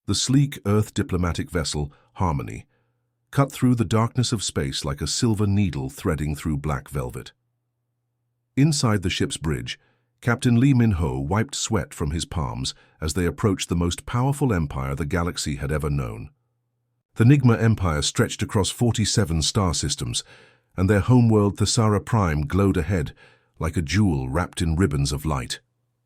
The sleek Earth diplomatic vessel, Harmony, cut through the darkness of space like a silver needle threading through black velvet. Inside the ship's bridge, Captain Lee Min-ho wiped sweat from his palms as they approached the most powerful empire the galaxy had ever known. The NIGMA Empire stretched across 47 star systems, and their homeworld Thesara Prime glowed ahead like a jewel wrapped in ribbons of light.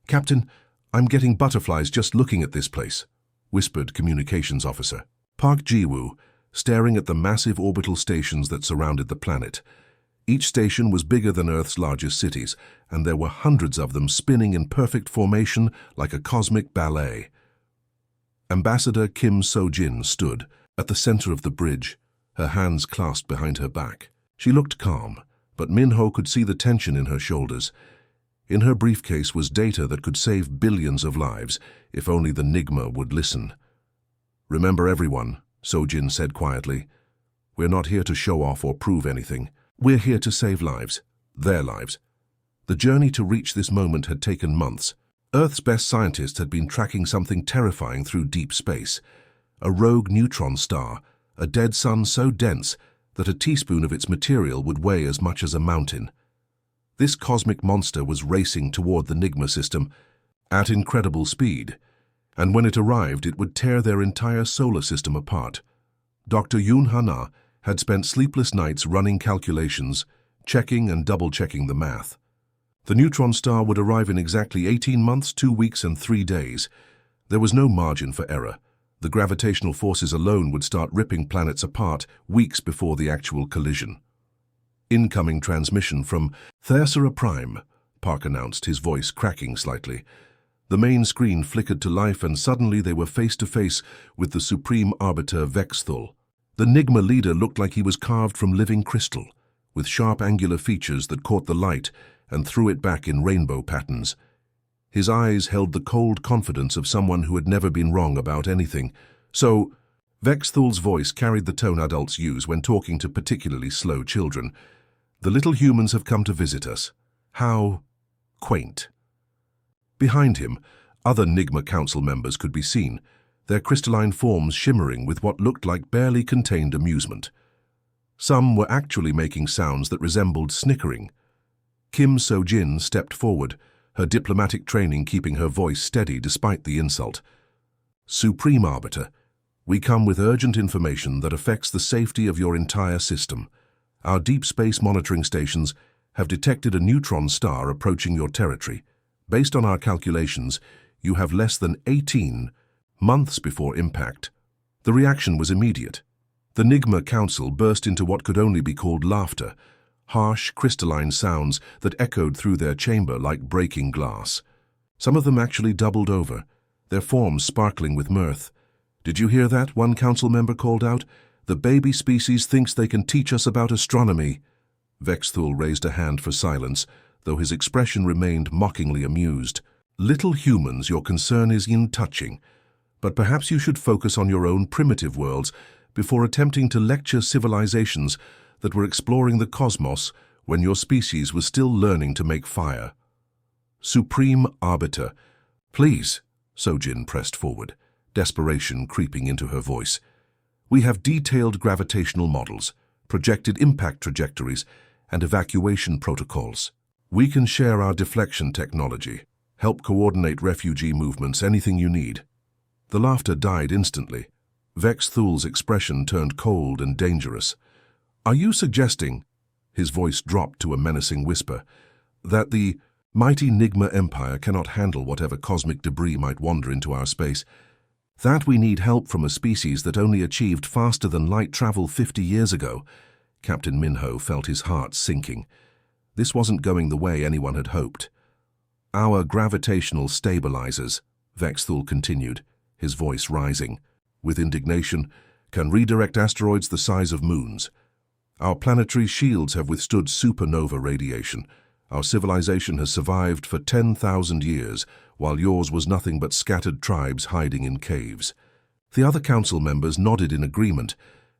"Captain, I'm getting butterflies just looking at this place," whispered Communications Officer Park Ji-woo, staring at the massive orbital stations that surrounded the planet. Each station was bigger than Earth's largest cities, and there were hundreds of them spinning in perfect formation like a cosmic ballet. Ambassador Kim So-jin stood at the center of the bridge, her hands clasped behind her back. She looked calm, but Min-ho could see the tension in her shoulders. In her briefcase was data that could save billions of lives if only the NIGMA would listen. "Remember, everyone," So-jin said quietly. "We're not here to show off or prove anything. We're here to save lives, their lives." The journey to reach this moment had taken months. Earth's best scientists had been tracking something terrifying through deep space. A rogue neutron star, a dead sun so dense that a teaspoon of its material would weigh as much as a mountain. This cosmic monster was racing toward the NIGMA system at incredible speed, and when it arrived, it would tear their entire solar system apart. Dr. Yoon Ha-na had spent sleepless nights running calculations, checking and double-checking the math. The neutron star would arrive in exactly 18 months, 2 weeks, and 3 days. There was no margin for error. The gravitational forces alone would start ripping planets apart weeks before the actual collision. "Incoming transmission from Thesara Prime," Park announced, his voice cracking slightly. The main screen flickered to life, and suddenly they were face to face with the Supreme Arbiter Vexthul. The NIGMA leader looked like he was carved from living crystal, with sharp angular features that caught the light and threw it back in rainbow patterns. His eyes held the cold confidence of someone who had never been wrong about anything. "So," Vexthul's voice carried the tone adults use when talking to particularly slow children, "the little humans have come to visit us. How quaint." Behind him, other NIGMA Council members could be seen, their crystalline forms shimmering with what looked like barely contained amusement. Some were actually making sounds that resembled snickering. Kim So-jin stepped forward, her diplomatic training keeping her voice steady despite the insult. "Supreme Arbiter, we come with urgent information that affects the safety of your entire system. Our deep space monitoring stations have detected a neutron star approaching your territory. Based on our calculations, you have less than 18 months before impact." The reaction was immediate. The NIGMA Council burst into what could only be called laughter, harsh, crystalline sounds that echoed through their chamber like breaking glass. Some of them actually doubled over, their forms sparkling with mirth. "Did you hear that?" one council member called out. "The baby species thinks they can teach us about astronomy." Vexthul raised a hand for silence, though his expression remained mockingly amused. "Little humans, your concern is in touching, but perhaps you should focus on your own primitive worlds before attempting to lecture civilizations that were exploring the cosmos when your species was still learning to make fire." "Supreme Arbiter, please," So-jin pressed forward, desperation creeping into her voice. "We have detailed gravitational models, projected impact trajectories, and evacuation protocols. We can share our deflection technology, help coordinate refugee movements, anything you need." The laughter died instantly. Vexthul's expression turned cold and dangerous. "Are you suggesting," his voice dropped to a menacing whisper, "that the mighty NIGMA Empire cannot handle whatever cosmic debris might wander into our space? That we need help from a species that only achieved faster than light travel 50 years ago?" Captain Min-ho felt his heart sinking. This wasn't going the way anyone had hoped. "Our gravitational stabilizers," Vexthul continued, his voice rising with indignation, "can redirect asteroids the size of moons. Our planetary shields have withstood supernova radiation. Our civilization has survived for 10,000 years, while yours was nothing but scattered tribes hiding in caves." The other council members nodded in agreement,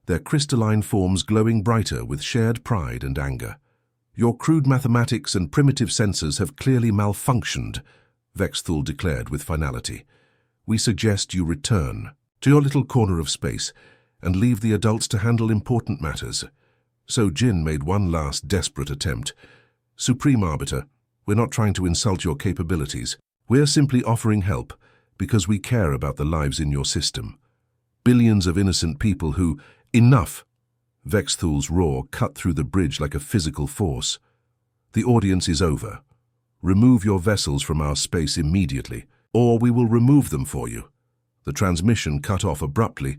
their crystalline forms glowing brighter with shared pride and anger. "Your crude mathematics and primitive sensors have clearly malfunctioned," Vexthul declared with finality. "We suggest you return." to your little corner of space and leave the adults to handle important matters. So Jin made one last desperate attempt. Supreme Arbiter, we're not trying to insult your capabilities. We're simply offering help because we care about the lives in your system. Billions of innocent people who... Enough! Vexthul's roar cut through the bridge like a physical force. The audience is over. Remove your vessels from our space immediately, or we will remove them for you. The transmission cut off abruptly,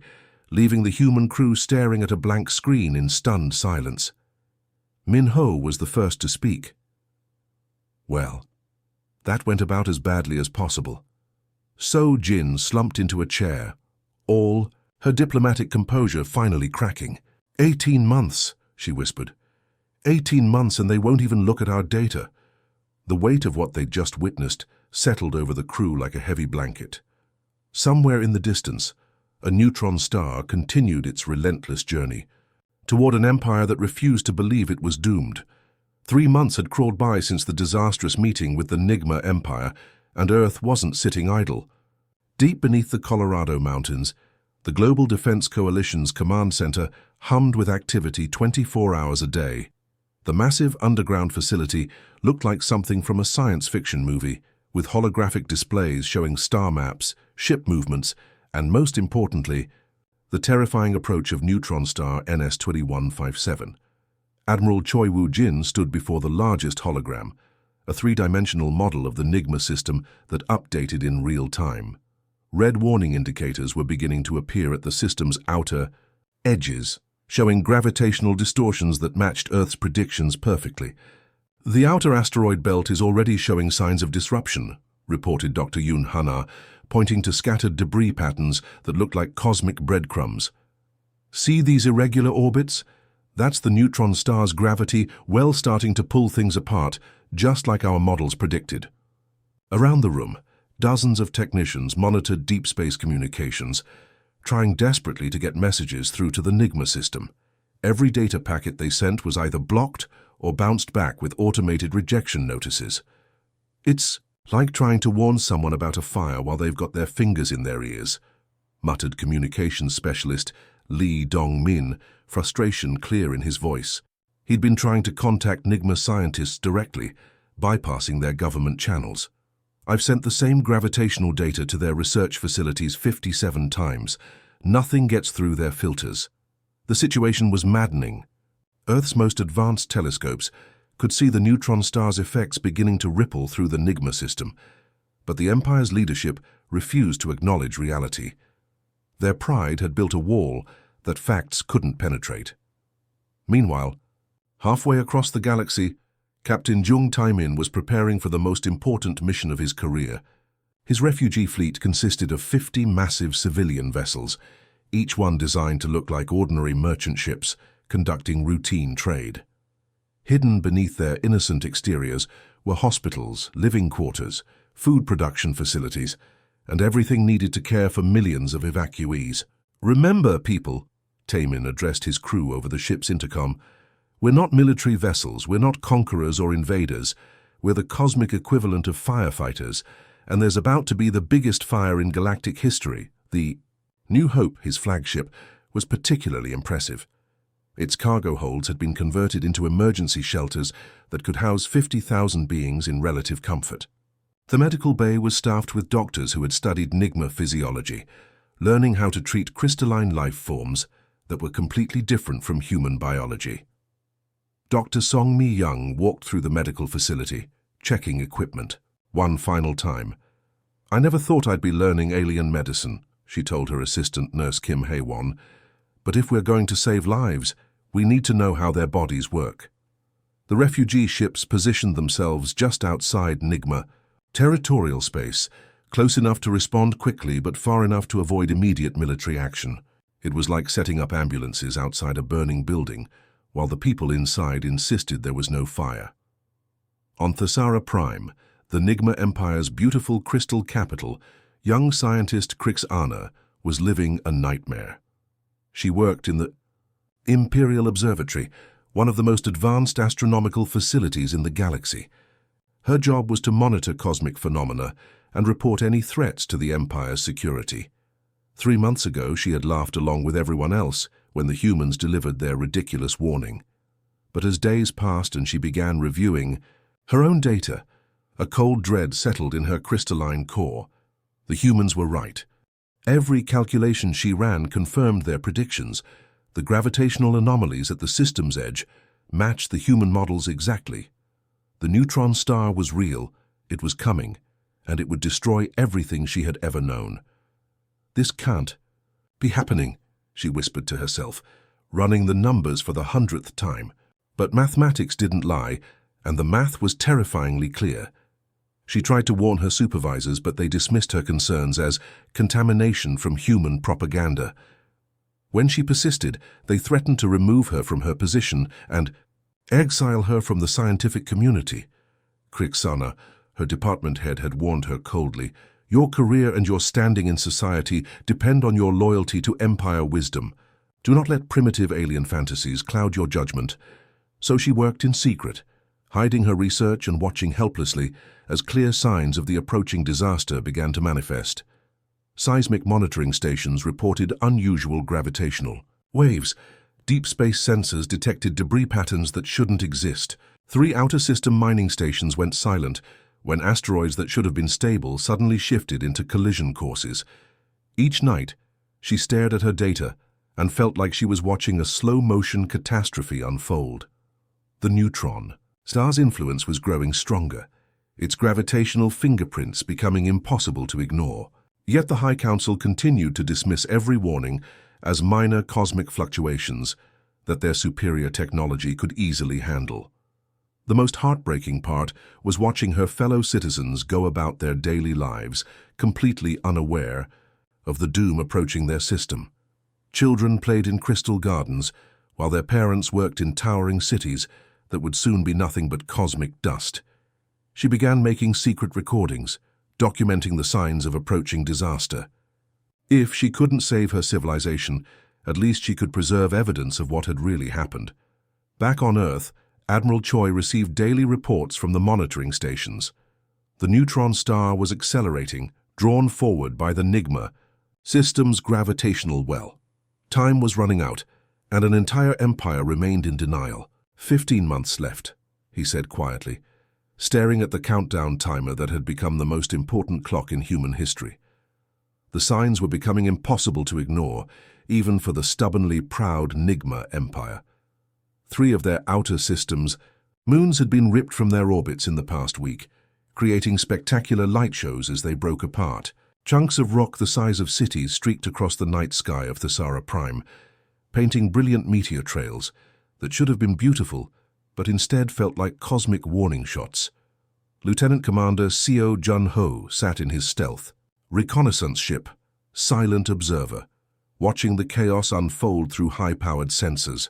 leaving the human crew staring at a blank screen in stunned silence. Min-Ho was the first to speak. Well, that went about as badly as possible. So Jin slumped into a chair, her diplomatic composure finally cracking. 18 months, she whispered. 18 months and they won't even look at our data. The weight of what they'd just witnessed settled over the crew like a heavy blanket. Somewhere in the distance, a neutron star continued its relentless journey toward an empire that refused to believe it was doomed. 3 months had crawled by since the disastrous meeting with the NIGMA Empire, and Earth wasn't sitting idle. Deep beneath the Colorado Mountains, the Global Defense Coalition's command center hummed with activity 24 hours a day. The massive underground facility looked like something from a science fiction movie, with holographic displays showing star maps, ship movements, and most importantly, the terrifying approach of neutron star NS-2157. Admiral Choi Woo-jin stood before the largest hologram, a three-dimensional model of the NIGMA system that updated in real time. Red warning indicators were beginning to appear at the system's outer edges, showing gravitational distortions that matched Earth's predictions perfectly. The outer asteroid belt is already showing signs of disruption, reported Dr. Yoon Hana, pointing to scattered debris patterns that looked like cosmic breadcrumbs. See these irregular orbits? That's the neutron star's gravity starting to pull things apart, just like our models predicted. Around the room, dozens of technicians monitored deep space communications, trying desperately to get messages through to the NIGMA system. Every data packet they sent was either blocked or bounced back with automated rejection notices. It's like trying to warn someone about a fire while they've got their fingers in their ears, muttered communications specialist Lee Dong-min, frustration clear in his voice. He'd been trying to contact NIGMA scientists directly, bypassing their government channels. I've sent the same gravitational data to their research facilities 57 times. Nothing gets through their filters. The situation was maddening. Earth's most advanced telescopes could see the neutron star's effects beginning to ripple through the NIGMA system, but the Empire's leadership refused to acknowledge reality. Their pride had built a wall that facts couldn't penetrate. Meanwhile, halfway across the galaxy, Captain Jung Tae-min was preparing for the most important mission of his career. His refugee fleet consisted of 50 massive civilian vessels, each one designed to look like ordinary merchant ships conducting routine trade. Hidden beneath their innocent exteriors were hospitals, living quarters, food production facilities, and everything needed to care for millions of evacuees. Remember, people, Tae-min addressed his crew over the ship's intercom, we're not military vessels, we're not conquerors or invaders, we're the cosmic equivalent of firefighters, and there's about to be the biggest fire in galactic history. The New Hope, his flagship, was particularly impressive. Its cargo holds had been converted into emergency shelters that could house 50,000 beings in relative comfort. The medical bay was staffed with doctors who had studied NIGMA physiology, learning how to treat crystalline life forms that were completely different from human biology. Dr. Song Mi-young walked through the medical facility, checking equipment. One final time. I never thought I'd be learning alien medicine, she told her assistant nurse Kim Hae-won, but if we're going to save lives, we need to know how their bodies work. The refugee ships positioned themselves just outside NIGMA, territorial space, close enough to respond quickly but far enough to avoid immediate military action. It was like setting up ambulances outside a burning building, while the people inside insisted there was no fire. On Thesara Prime, the NIGMA Empire's beautiful crystal capital, young scientist Krix Anna was living a nightmare. She worked in the Imperial Observatory, one of the most advanced astronomical facilities in the galaxy. Her job was to monitor cosmic phenomena and report any threats to the Empire's security. 3 months ago, she had laughed along with everyone else when the humans delivered their ridiculous warning. But as days passed and she began reviewing her own data, a cold dread settled in her crystalline core. The humans were right. Every calculation she ran confirmed their predictions. The gravitational anomalies at the system's edge matched the human models exactly. The neutron star was real, it was coming, and it would destroy everything she had ever known. This can't be happening, she whispered to herself, running the numbers for the 100th time. But mathematics didn't lie, and the math was terrifyingly clear. She tried to warn her supervisors, but they dismissed her concerns as contamination from human propaganda. When she persisted, they threatened to remove her from her position and exile her from the scientific community. Kriksana, her department head, had warned her coldly, "Your career and your standing in society depend on your loyalty to Empire wisdom. Do not let primitive alien fantasies cloud your judgment." So she worked in secret, hiding her research and watching helplessly as clear signs of the approaching disaster began to manifest. Seismic monitoring stations reported unusual gravitational waves. Deep space sensors detected debris patterns that shouldn't exist. 3 outer system mining stations went silent when asteroids that should have been stable suddenly shifted into collision courses. Each night, she stared at her data and felt like she was watching a slow-motion catastrophe unfold. The neutron star's influence was growing stronger, its gravitational fingerprints becoming impossible to ignore. Yet the High Council continued to dismiss every warning as minor cosmic fluctuations that their superior technology could easily handle. The most heartbreaking part was watching her fellow citizens go about their daily lives, completely unaware of the doom approaching their system. Children played in crystal gardens, while their parents worked in towering cities that would soon be nothing but cosmic dust. She began making secret recordings, documenting the signs of approaching disaster. If she couldn't save her civilization, at least she could preserve evidence of what had really happened. Back on Earth, Admiral Choi received daily reports from the monitoring stations. The neutron star was accelerating, drawn forward by the NIGMA, system's gravitational well. Time was running out, and an entire empire remained in denial. 15 months left, he said quietly, staring at the countdown timer that had become the most important clock in human history. The signs were becoming impossible to ignore, even for the stubbornly proud NIGMA Empire. 3 of their outer systems' moons had been ripped from their orbits in the past week, creating spectacular light shows as they broke apart. Chunks of rock the size of cities streaked across the night sky of Thesara Prime, painting brilliant meteor trails that should have been beautiful, but instead felt like cosmic warning shots. Lieutenant Commander Seo Jun-ho sat in his stealth reconnaissance ship, silent observer, watching the chaos unfold through high-powered sensors.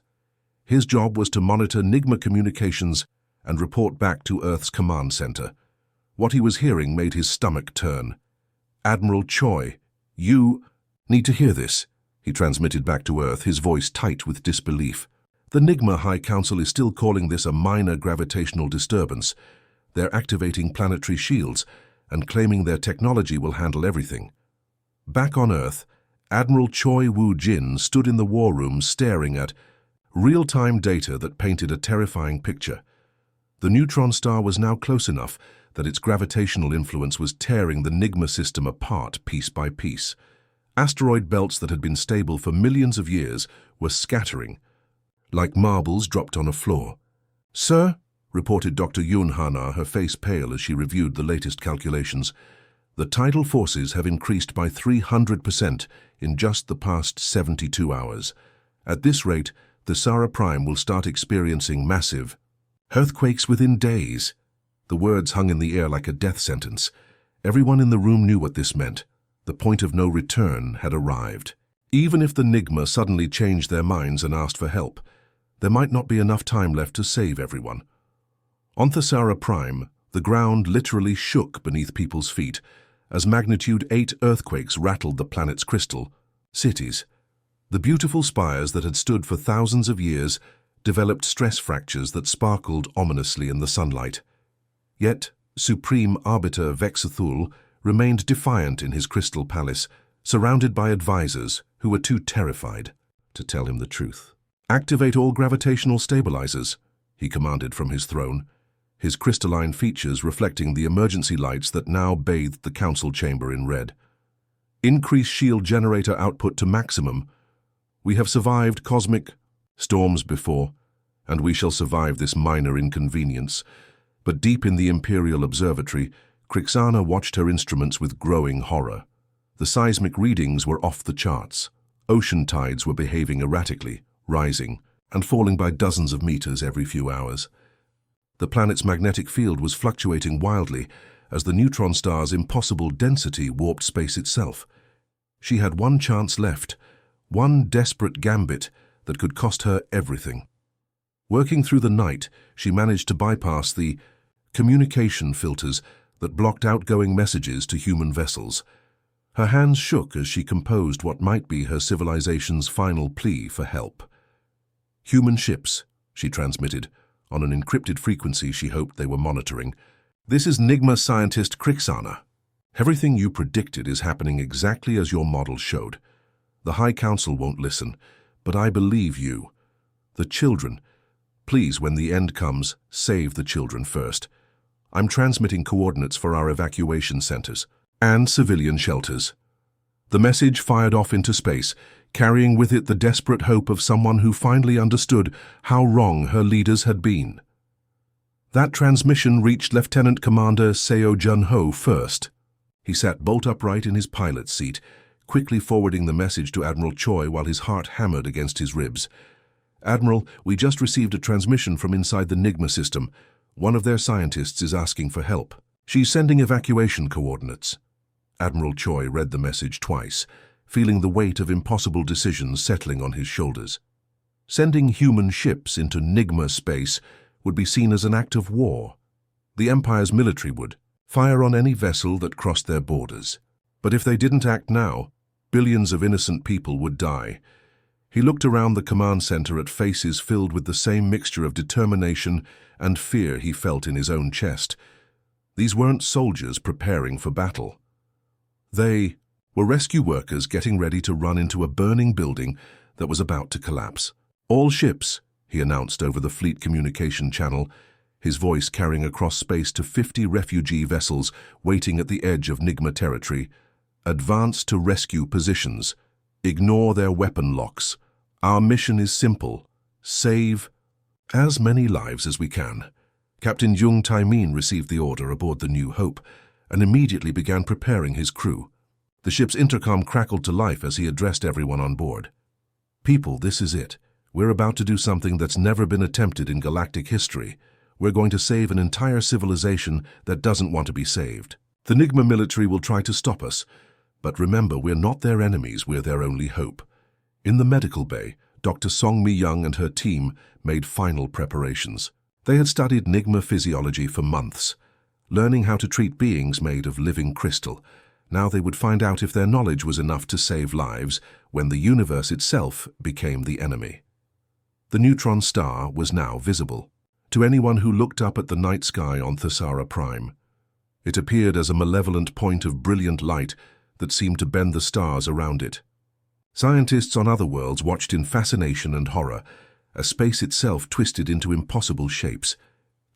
His job was to monitor NIGMA communications and report back to Earth's command center. What he was hearing made his stomach turn. "Admiral Choi, you need to hear this," he transmitted back to Earth, his voice tight with disbelief. "The NIGMA High Council is still calling this a minor gravitational disturbance. They're activating planetary shields and claiming their technology will handle everything." Back on Earth, Admiral Choi Woo-jin stood in the war room staring at real-time data that painted a terrifying picture. The neutron star was now close enough that its gravitational influence was tearing the NIGMA system apart piece by piece. Asteroid belts that had been stable for millions of years were scattering, like marbles dropped on a floor. "Sir," reported Dr. Yoon Hana, her face pale as she reviewed the latest calculations, "the tidal forces have increased by 300% in just the past 72 hours. At this rate, the Thesara Prime will start experiencing massive earthquakes within days." The words hung in the air like a death sentence. Everyone in the room knew what this meant. The point of no return had arrived. Even if the NIGMA suddenly changed their minds and asked for help, there might not be enough time left to save everyone. On Thesara Prime, the ground literally shook beneath people's feet as magnitude 8 earthquakes rattled the planet's crystal cities. The beautiful spires that had stood for thousands of years developed stress fractures that sparkled ominously in the sunlight. Yet, Supreme Arbiter Vexathul remained defiant in his crystal palace, surrounded by advisors who were too terrified to tell him the truth. "Activate all gravitational stabilizers," he commanded from his throne, his crystalline features reflecting the emergency lights that now bathed the council chamber in red. "Increase shield generator output to maximum. We have survived cosmic storms before, and we shall survive this minor inconvenience." But deep in the Imperial Observatory, Crixana watched her instruments with growing horror. The seismic readings were off the charts. Ocean tides were behaving erratically, rising and falling by dozens of meters every few hours. The planet's magnetic field was fluctuating wildly as the neutron star's impossible density warped space itself. She had one chance left, one desperate gambit that could cost her everything. Working through the night, she managed to bypass the communication filters that blocked outgoing messages to human vessels. Her hands shook as she composed what might be her civilization's final plea for help. "Human ships," she transmitted, on an encrypted frequency she hoped they were monitoring. "This is NIGMA scientist Crixana. Everything you predicted is happening exactly as your model showed. The High Council won't listen, but I believe you. The children, please, when the end comes, save the children first. I'm transmitting coordinates for our evacuation centers and civilian shelters." The message fired off into space, carrying with it the desperate hope of someone who finally understood how wrong her leaders had been. That transmission reached Lieutenant Commander Seo Jun-ho first. He sat bolt upright in his pilot's seat, quickly forwarding the message to Admiral Choi while his heart hammered against his ribs. "Admiral, we just received a transmission from inside the NIGMA system. One of their scientists is asking for help. She's sending evacuation coordinates." Admiral Choi read the message twice, feeling the weight of impossible decisions settling on his shoulders. Sending human ships into NIGMA space would be seen as an act of war. The Empire's military would fire on any vessel that crossed their borders. But if they didn't act now, billions of innocent people would die. He looked around the command center at faces filled with the same mixture of determination and fear he felt in his own chest. These weren't soldiers preparing for battle. They were rescue workers getting ready to run into a burning building that was about to collapse. "All ships," he announced over the fleet communication channel, his voice carrying across space to 50 refugee vessels waiting at the edge of NIGMA territory, "advance to rescue positions. Ignore their weapon locks. Our mission is simple. Save as many lives as we can." Captain Jung Taemin received the order aboard the New Hope and immediately began preparing his crew. The ship's intercom crackled to life as he addressed everyone on board. "People, this is it. We're about to do something that's never been attempted in galactic history. We're going to save an entire civilization that doesn't want to be saved. The NIGMA military will try to stop us, but remember, we're not their enemies, we're their only hope." In the medical bay, Dr. Song Mi-young and her team made final preparations. They had studied NIGMA physiology for months, learning how to treat beings made of living crystal. Now they would find out if their knowledge was enough to save lives when the universe itself became the enemy. The neutron star was now visible to anyone who looked up at the night sky on Thesara Prime. It appeared as a malevolent point of brilliant light that seemed to bend the stars around it. Scientists on other worlds watched in fascination and horror as space itself twisted into impossible shapes.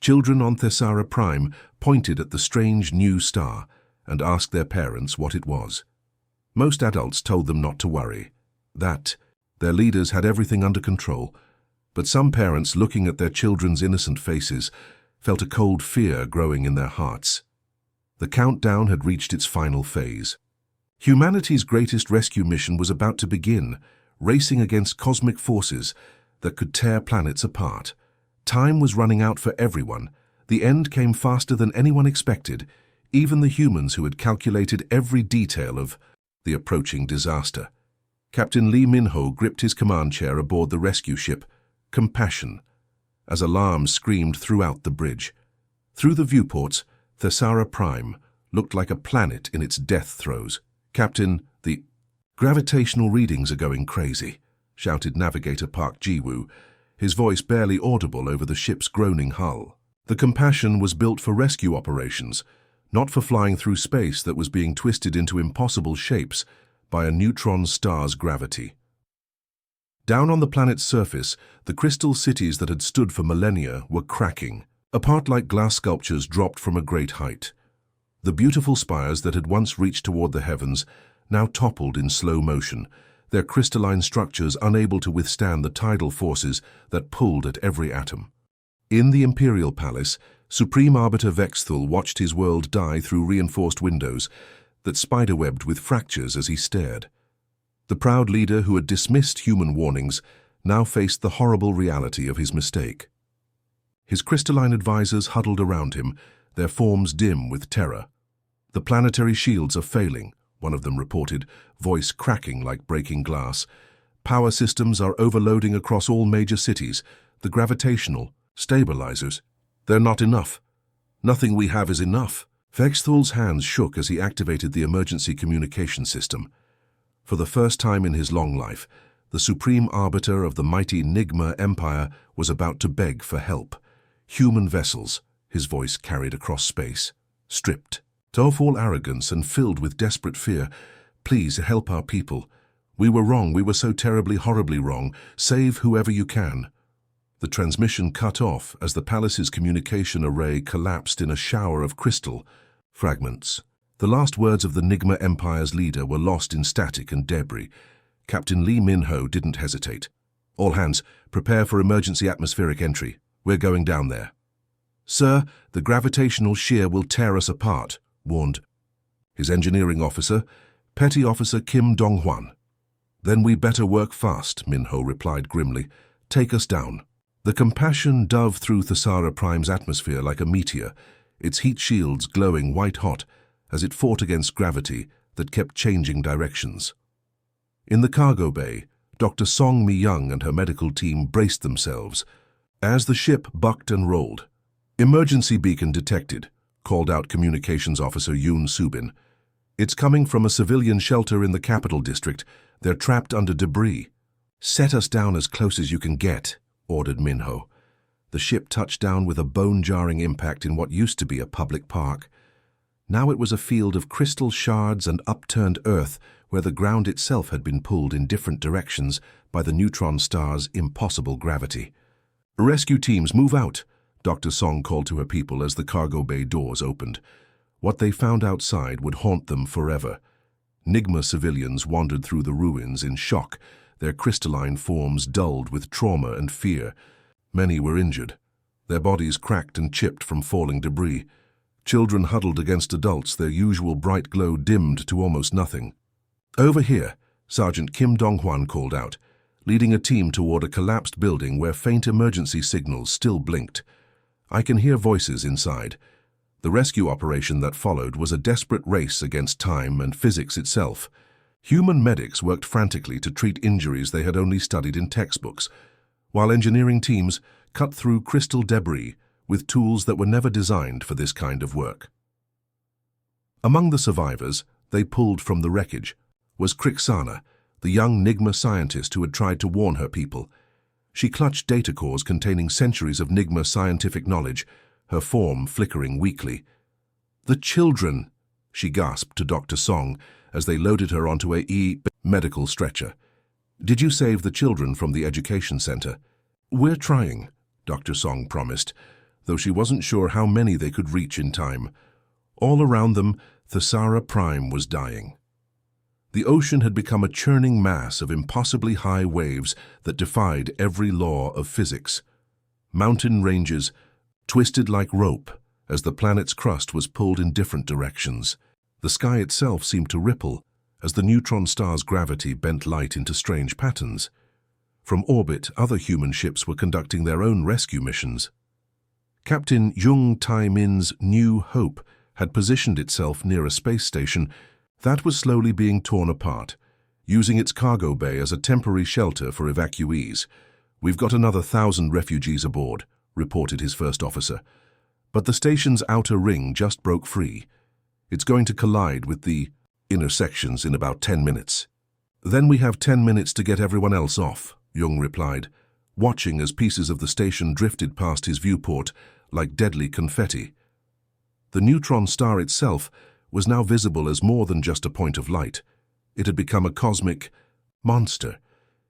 Children on Thesara Prime pointed at the strange new star and asked their parents what it was. Most adults told them not to worry, that their leaders had everything under control, but some parents, looking at their children's innocent faces, felt a cold fear growing in their hearts. The countdown had reached its final phase. Humanity's greatest rescue mission was about to begin, racing against cosmic forces that could tear planets apart. Time was running out for everyone. The end came faster than anyone expected, even the humans who had calculated every detail of the approaching disaster. Captain Lee Min-ho gripped his command chair aboard the rescue ship, Compassion, as alarms screamed throughout the bridge. Through the viewports, Thesara Prime looked like a planet in its death throes. "Captain, the gravitational readings are going crazy," shouted Navigator Park Ji-woo, his voice barely audible over the ship's groaning hull. The Compassion was built for rescue operations, not for flying through space that was being twisted into impossible shapes by a neutron star's gravity. Down on the planet's surface, the crystal cities that had stood for millennia were cracking, apart like glass sculptures dropped from a great height. The beautiful spires that had once reached toward the heavens now toppled in slow motion, their crystalline structures unable to withstand the tidal forces that pulled at every atom. In the Imperial Palace, Supreme Arbiter Vexthul watched his world die through reinforced windows that spiderwebbed with fractures as he stared. The proud leader who had dismissed human warnings now faced the horrible reality of his mistake. His crystalline advisors huddled around him, their forms dim with terror. "The planetary shields are failing," one of them reported, voice cracking like breaking glass. "Power systems are overloading across all major cities. The gravitational stabilizers, they're not enough. Nothing we have is enough." Vexthul's hands shook as he activated the emergency communication system. For the first time in his long life, the Supreme Arbiter of the mighty NIGMA Empire was about to beg for help. Human vessels, his voice carried across space, stripped of all arrogance and filled with desperate fear. "Please help our people. We were wrong, we were so terribly, horribly wrong. Save whoever you can." The transmission cut off as the palace's communication array collapsed in a shower of crystal fragments. The last words of the NIGMA Empire's leader were lost in static and debris. Captain Lee Min-ho didn't hesitate. "All hands, prepare for emergency atmospheric entry. We're going down there." "Sir, the gravitational shear will tear us apart," warned his engineering officer, Petty Officer Kim Dong-hwan. "Then we better work fast," Min-ho replied grimly. "Take us down." The Compassion dove through Thesara Prime's atmosphere like a meteor, its heat shields glowing white-hot as it fought against gravity that kept changing directions. In the cargo bay, Dr. Song Mi-young and her medical team braced themselves. As the ship bucked and rolled, "Emergency beacon detected," called out Communications Officer Yoon Subin. "It's coming from a civilian shelter in the capital district. They're trapped under debris." "Set us down as close as you can get," ordered Min-ho. The ship touched down with a bone-jarring impact in what used to be a public park. Now it was a field of crystal shards and upturned earth where the ground itself had been pulled in different directions by the neutron star's impossible gravity. "Rescue teams, move out," Dr. Song called to her people as the cargo bay doors opened. What they found outside would haunt them forever. NIGMA civilians wandered through the ruins in shock, their crystalline forms dulled with trauma and fear. Many were injured, their bodies cracked and chipped from falling debris. Children huddled against adults, their usual bright glow dimmed to almost nothing. "Over here," Sergeant Kim Dong-hwan called out, leading a team toward a collapsed building where faint emergency signals still blinked. "I can hear voices inside." The rescue operation that followed was a desperate race against time and physics itself. Human medics worked frantically to treat injuries they had only studied in textbooks, while engineering teams cut through crystal debris with tools that were never designed for this kind of work. Among the survivors, they pulled from the wreckage, was Krixana, the young NIGMA scientist who had tried to warn her people. She clutched data cores containing centuries of NIGMA scientific knowledge, her form flickering weakly. "The children," she gasped to Dr. Song as they loaded her onto a medical stretcher. "Did you save the children from the education center?" "We're trying," Dr. Song promised, though she wasn't sure how many they could reach in time. All around them, Thesara Prime was dying. The ocean had become a churning mass of impossibly high waves that defied every law of physics. Mountain ranges twisted like rope as the planet's crust was pulled in different directions. The sky itself seemed to ripple as the neutron star's gravity bent light into strange patterns. From orbit, other human ships were conducting their own rescue missions. Captain Jung Tai-min's New Hope had positioned itself near a space station that was slowly being torn apart, using its cargo bay as a temporary shelter for evacuees. "We've got another 1,000 refugees aboard," reported his first officer. But the station's outer ring just broke free. "It's going to collide with the inner sections in about 10 minutes. "Then we have 10 minutes to get everyone else off," Jung replied, watching as pieces of the station drifted past his viewport like deadly confetti. The neutron star itself was now visible as more than just a point of light. It had become a cosmic monster,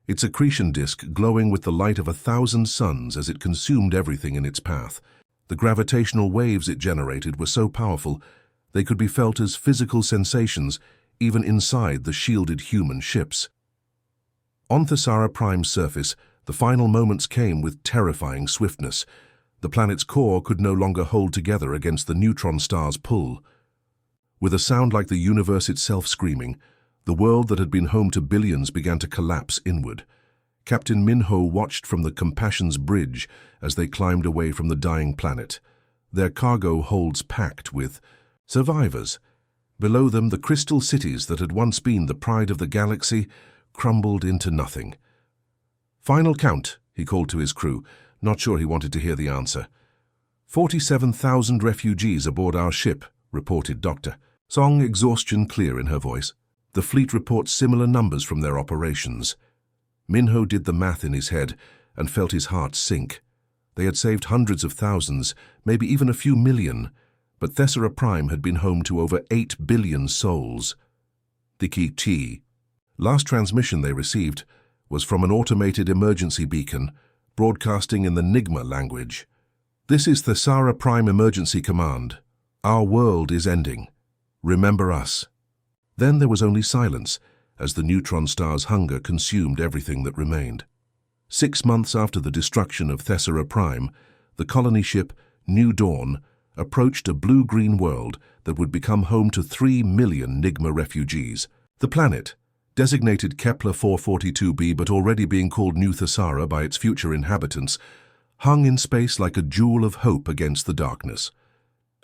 its accretion disk glowing with the light of 1,000 suns as it consumed everything in its path. The gravitational waves it generated were so powerful they could be felt as physical sensations even inside the shielded human ships. On Thesara Prime's surface, the final moments came with terrifying swiftness. The planet's core could no longer hold together against the neutron star's pull. With a sound like the universe itself screaming, the world that had been home to billions began to collapse inward. Captain Minho watched from the Compassion's bridge as they climbed away from the dying planet, their cargo holds packed with survivors. Below them, the crystal cities that had once been the pride of the galaxy crumbled into nothing. "Final count," he called to his crew, not sure he wanted to hear the answer. 47,000 refugees aboard our ship, reported Dr. Song, exhaustion clear in her voice. The fleet reports similar numbers from their operations. Minho did the math in his head and felt his heart sink. They had saved hundreds of thousands, maybe even a few million, but Thesara Prime had been home to over 8 billion souls. The last transmission they received was from an automated emergency beacon, broadcasting in the NIGMA language. "This is Thesara Prime Emergency Command. Our world is ending. Remember us." Then there was only silence, as the neutron star's hunger consumed everything that remained. 6 months after the destruction of Thesara Prime, the colony ship New Dawn approached a blue-green world that would become home to 3 million NIGMA refugees. The planet, designated Kepler 442b but already being called New Thesara by its future inhabitants, hung in space like a jewel of hope against the darkness.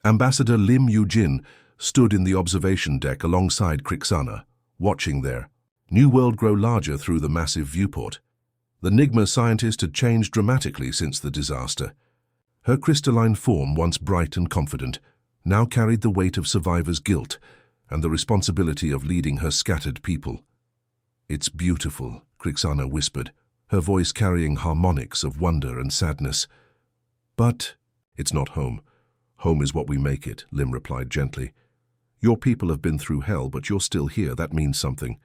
Ambassador Lim Yu-jin stood in the observation deck alongside Crixana, watching their new world grow larger through the massive viewport. The NIGMA scientist had changed dramatically since the disaster. Her crystalline form, once bright and confident, now carried the weight of survivors' guilt and the responsibility of leading her scattered people. "It's beautiful," Crixana whispered, her voice carrying harmonics of wonder and sadness. "But it's not home. Home is what we make it," Lim replied gently. "Your people have been through hell, but you're still here. That means something."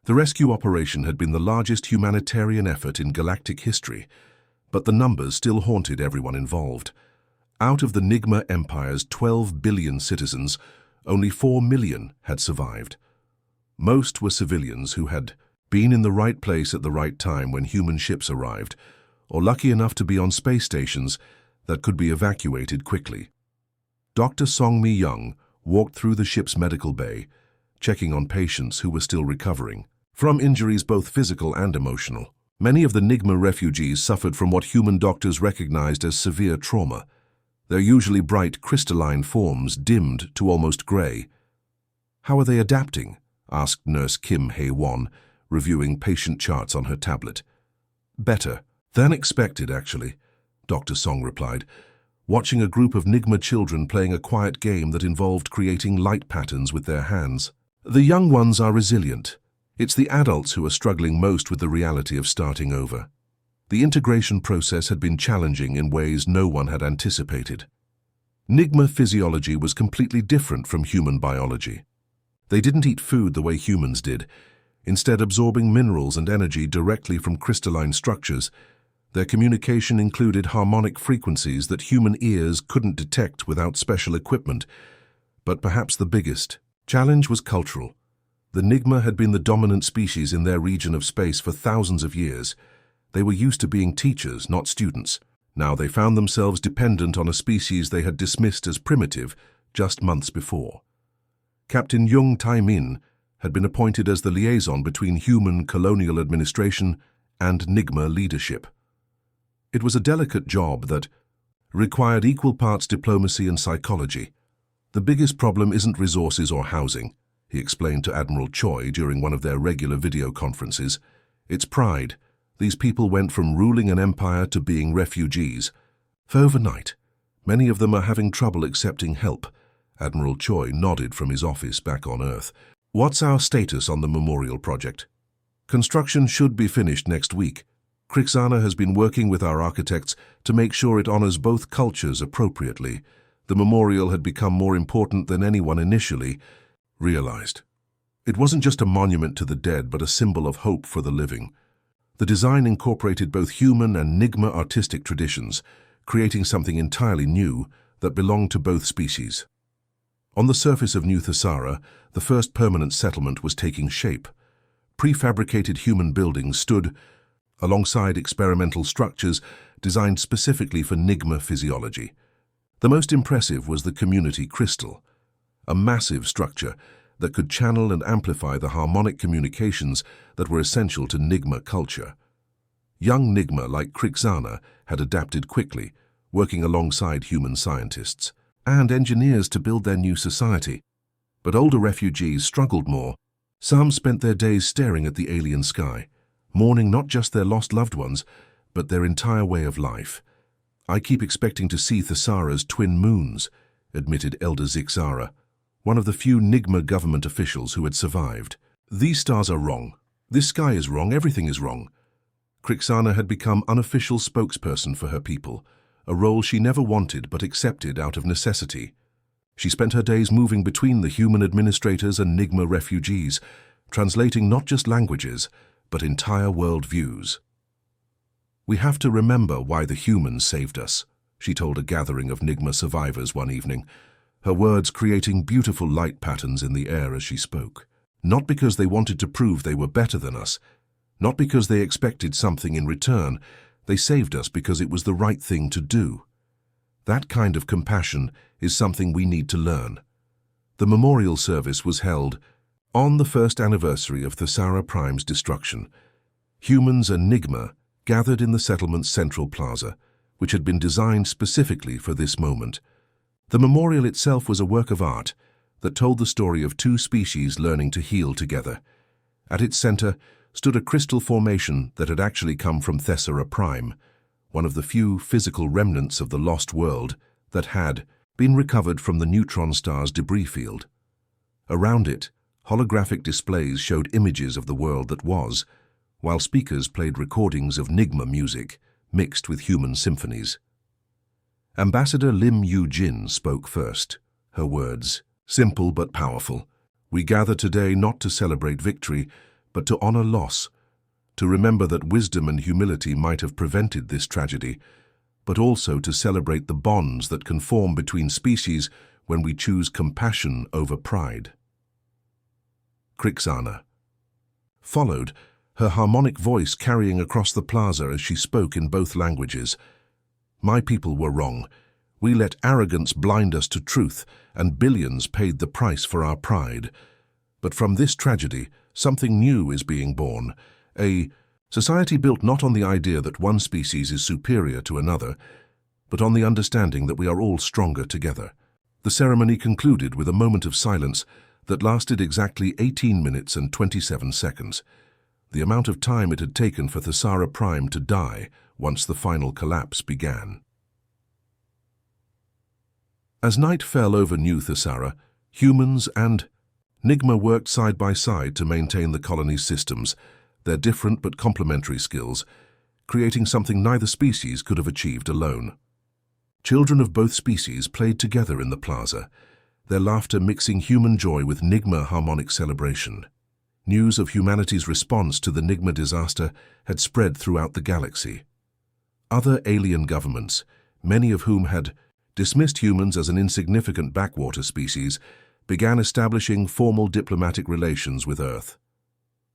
The rescue operation had been the largest humanitarian effort in galactic history, but the numbers still haunted everyone involved. Out of the NIGMA Empire's 12 billion citizens, only 4 million had survived. Most were civilians who had been in the right place at the right time when human ships arrived, or lucky enough to be on space stations that could be evacuated quickly. Dr. Song Mi-young walked through the ship's medical bay, checking on patients who were still recovering from injuries both physical and emotional. Many of the NIGMA refugees suffered from what human doctors recognized as severe trauma. Their usually bright crystalline forms dimmed to almost gray. "How are they adapting?" asked Nurse Kim Hae-won, reviewing patient charts on her tablet. "Better than expected, actually," Dr. Song replied, watching a group of NIGMA children playing a quiet game that involved creating light patterns with their hands. "The young ones are resilient. It's the adults who are struggling most with the reality of starting over." The integration process had been challenging in ways no one had anticipated. NIGMA physiology was completely different from human biology. They didn't eat food the way humans did, instead absorbing minerals and energy directly from crystalline structures. Their communication included harmonic frequencies that human ears couldn't detect without special equipment. But perhaps the biggest challenge was cultural. The NIGMA had been the dominant species in their region of space for thousands of years. They were used to being teachers, not students. Now they found themselves dependent on a species they had dismissed as primitive just months before. Captain Jung Tae-min had been appointed as the liaison between human colonial administration and NIGMA leadership. It was a delicate job that required equal parts diplomacy and psychology. "The biggest problem isn't resources or housing," he explained to Admiral Choi during one of their regular video conferences. "It's pride. These people went from ruling an empire to being refugees. For overnight, many of them are having trouble accepting help." Admiral Choi nodded from his office back on Earth. "What's our status on the memorial project?" "Construction should be finished next week. Crixana has been working with our architects to make sure it honors both cultures appropriately. The memorial had become more important than anyone initially realized." It wasn't just a monument to the dead, but a symbol of hope for the living. The design incorporated both human and NIGMA artistic traditions, creating something entirely new that belonged to both species. On the surface of New Thesara, the first permanent settlement was taking shape. Prefabricated human buildings stood alongside experimental structures designed specifically for NIGMA physiology. The most impressive was the community crystal, a massive structure that could channel and amplify the harmonic communications that were essential to NIGMA culture. Young NIGMA like Crixana had adapted quickly, working alongside human scientists and engineers to build their new society. But older refugees struggled more. Some spent their days staring at the alien sky, mourning not just their lost loved ones, but their entire way of life. "I keep expecting to see Thesara's twin moons," admitted Elder Zixara, one of the few NIGMA government officials who had survived. "These stars are wrong. This sky is wrong. Everything is wrong." Crixana had become unofficial spokesperson for her people, a role she never wanted but accepted out of necessity. She spent her days moving between the human administrators and NIGMA refugees, translating not just languages, but entire world views. "We have to remember why the humans saved us," she told a gathering of NIGMA survivors one evening, her words creating beautiful light patterns in the air as she spoke. "Not because they wanted to prove they were better than us, not because they expected something in return. They saved us because it was the right thing to do." That kind of compassion is something we need to learn. The memorial service was held on the first anniversary of Thesara Prime's destruction. Humans and NIGMA gathered in the settlement's central plaza, which had been designed specifically for this moment. The memorial itself was a work of art that told the story of two species learning to heal together. At its center stood a crystal formation that had actually come from Thesara Prime, one of the few physical remnants of the lost world that had been recovered from the neutron star's debris field. Around it, holographic displays showed images of the world that was, while speakers played recordings of NIGMA music mixed with human symphonies. Ambassador Lim Yu-jin spoke first, her words, simple but powerful. "We gather today not to celebrate victory, but to honor loss, to remember that wisdom and humility might have prevented this tragedy, but also to celebrate the bonds that can form between species when we choose compassion over pride." Crixana followed, her harmonic voice carrying across the plaza as she spoke in both languages. "My people were wrong. We let arrogance blind us to truth, and billions paid the price for our pride. But from this tragedy, something new is being born, a society built not on the idea that one species is superior to another, but on the understanding that we are all stronger together." The ceremony concluded with a moment of silence that lasted exactly 18 minutes and 27 seconds, the amount of time it had taken for Thesara Prime to die once the final collapse began. As night fell over New Thesara, humans and NIGMA worked side by side to maintain the colony's systems, their different but complementary skills, creating something neither species could have achieved alone. Children of both species played together in the plaza, their laughter mixing human joy with NIGMA harmonic celebration. News of humanity's response to the NIGMA disaster had spread throughout the galaxy. Other alien governments, many of whom had dismissed humans as an insignificant backwater species, began establishing formal diplomatic relations with Earth.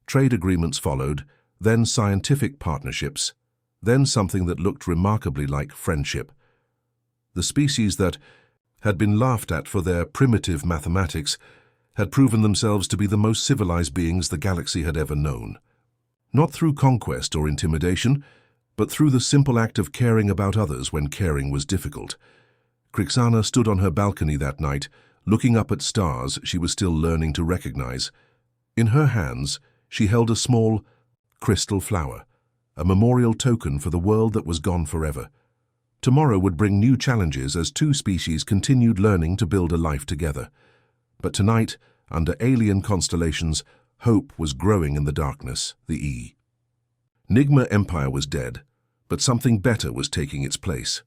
Trade agreements followed, then scientific partnerships, then something that looked remarkably like friendship. The species that had been laughed at for their primitive mathematics had proven themselves to be the most civilized beings the galaxy had ever known. Not through conquest or intimidation, but through the simple act of caring about others when caring was difficult. Crixana stood on her balcony that night, looking up at stars she was still learning to recognize. In her hands, she held a small crystal flower, a memorial token for the world that was gone forever. Tomorrow would bring new challenges as two species continued learning to build a life together. But tonight, under alien constellations, hope was growing in the darkness, the NIGMA Empire was dead, but something better was taking its place.